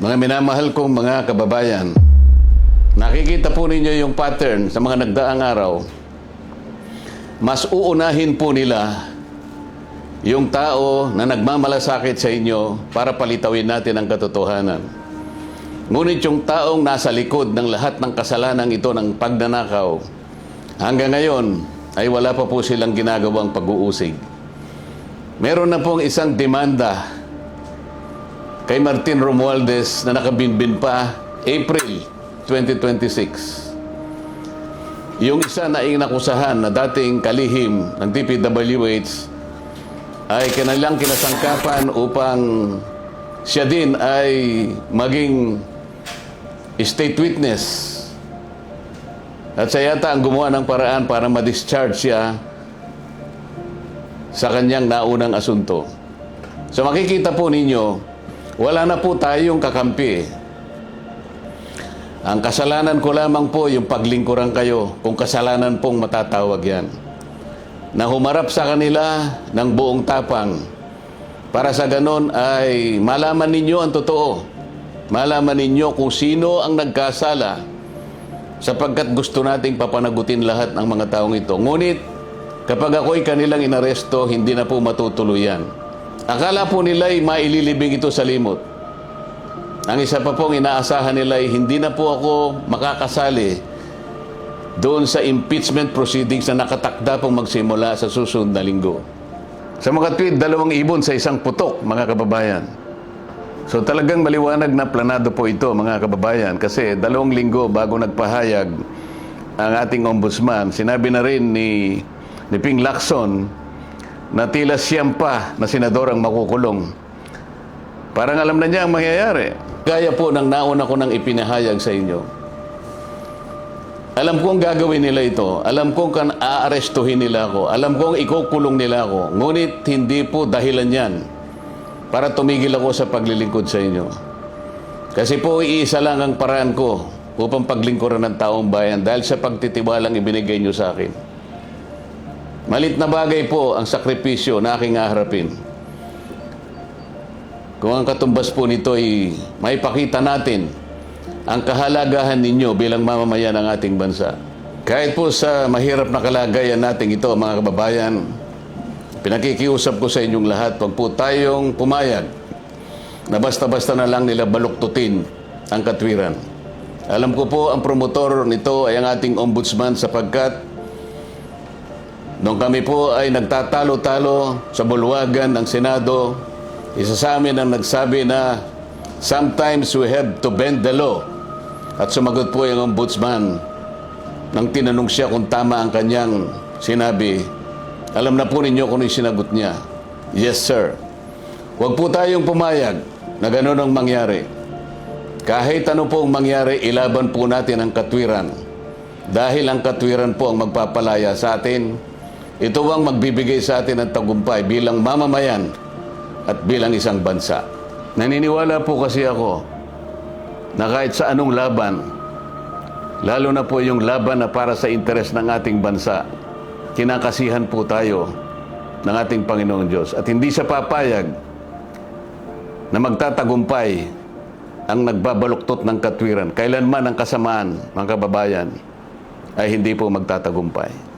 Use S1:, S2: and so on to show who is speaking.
S1: Mga minamahal kong mga kababayan, nakikita po ninyo yung pattern sa mga nagdaang araw. Mas uunahin po nila yung tao na nagmamalasakit sa inyo para palitawin natin ang katotohanan. Ngunit yung taong nasa likod ng lahat ng kasalanan ito ng pagnanakaw, hanggang ngayon ay wala pa po silang ginagawang pag-uusig. Meron na pong isang demanda kay Martin Romualdez na nakabinbin pa April 2026. Yung isa na inakusahan na dating kalihim ng DPWH ay kanilang kinasangkapan upang siya din ay maging state witness. At siya yata ang gumawa ng paraan para ma-discharge siya sa kanyang naunang asunto. So makikita po ninyo, wala na po tayong kakampi. Ang kasalanan ko lamang po yung paglingkuran kayo, kung kasalanan pong matatawag yan. Na humarap sa kanila ng buong tapang para sa ganon ay malaman ninyo ang totoo. Malaman ninyo kung sino ang nagkasala sapagkat gusto nating papanagutin lahat ng mga taong ito. Ngunit kapag ako'y kanilang inaresto, hindi na po matutuluyan. Akala po nila ay maililibing ito sa limot. Ang isa pa pong inaasahan nila ay hindi na po ako makakasali doon sa impeachment proceedings na nakatakda pong magsimula sa susunod na linggo. Sa mga tweet, 2 ibon sa isang putok, mga kababayan. So talagang maliwanag na planado po ito, mga kababayan, kasi 2 linggo bago nagpahayag ang ating ombudsman, sinabi na rin ni Ping Lacson na tila siyam pa na senador ang makukulong. Parang alam na niya ang mangyayari. Gaya po ng nauna ko nang ipinahayag sa inyo. Alam kong gagawin nila ito. Alam kong aarestuhin nila ako. Alam kong ikukulong nila ako. Ngunit hindi po dahilan yan para tumigil ako sa paglilingkod sa inyo. Kasi po iisa lang ang paraan ko upang paglingkuran ng taong bayan dahil sa pagtitiwalang ibinigay nyo sa akin. Malit na bagay po ang sakripisyo na aking aharapin. Kung ang katumbas po nito ay maipakita natin ang kahalagahan ninyo bilang mamamayan ng ating bansa. Kahit po sa mahirap na kalagayan natin ito, mga kababayan, pinakikiusap ko sa inyong lahat, wag po tayong pumayag na basta-basta na lang nila baluktutin ang katwiran. Alam ko po ang promotor nito ay ang ating ombudsman sapagkat nung kami po ay nagtatalo-talo sa bulwagan ng Senado, isa sa amin ang nagsabi na sometimes we have to bend the law. At sumagot po yung ombudsman nang tinanong siya kung tama ang kanyang sinabi. Alam na po ninyo kung yung sinagot niya. Yes, sir. Huwag po tayong pumayag na gano'n ang mangyari. Kahit ano po ang mangyari, ilaban po natin ang katwiran. Dahil ang katwiran po ang magpapalaya sa atin. Ito ang magbibigay sa atin ng tagumpay bilang mamamayan at bilang isang bansa. Naniniwala po kasi ako na kahit sa anong laban, lalo na po yung laban na para sa interes ng ating bansa, kinakasihan po tayo ng ating Panginoong Diyos. At hindi siya papayag na magtatagumpay ang nagbabaluktot ng katwiran. Kailanman ang kasamaan, mga kababayan, ay hindi po magtatagumpay.